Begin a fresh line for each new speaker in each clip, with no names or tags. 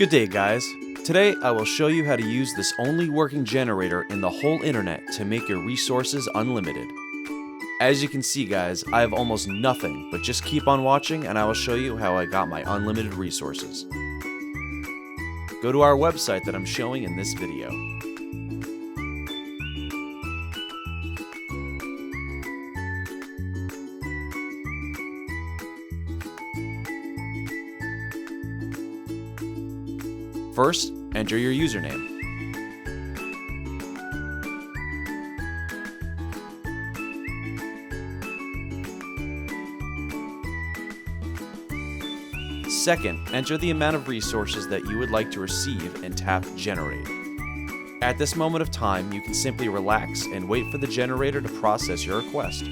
Good day, guys. Today I will show you how to use this only working generator in the whole internet to make your resources unlimited. As you can see, guys, I have almost nothing, but just keep on watching and I will show you how I got my unlimited resources. Go to our website that I'm showing in this video. First, enter your username. Second, enter the amount of resources that you would like to receive and tap Generate. At this moment of time, you can simply relax and wait for the generator to process your request.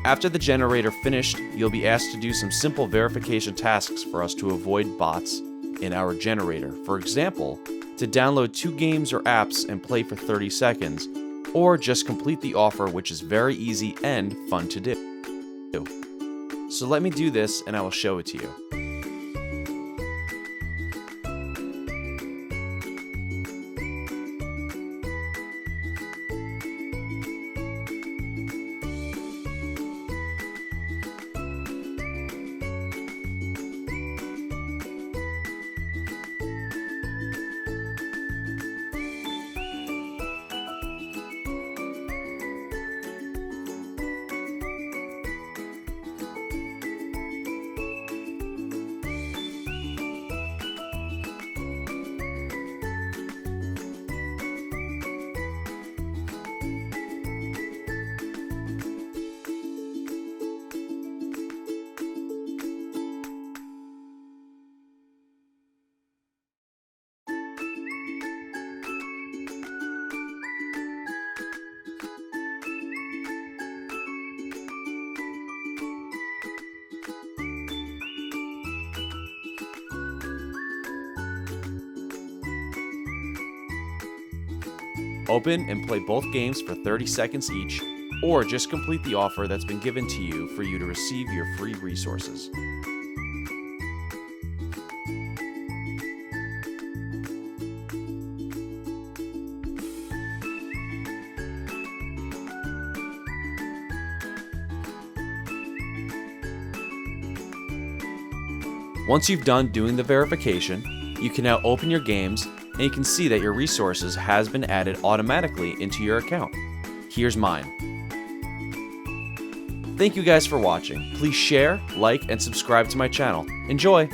After the generator finished, you'll be asked to do some simple verification tasks for us to avoid bots in our generator. For example, to download 2 games or apps and play for 30 seconds, or just complete the offer, which is very easy and fun to do. So let me do this and I will show it to you. Open and play both games for 30 seconds each, or just complete the offer that's been given to you for you to receive your free resources. Once you've done doing the verification, you can now open your games and you can see that your resources has been added automatically into your account. Here's mine. Thank you guys for watching. Please share, like, and subscribe to my channel. Enjoy!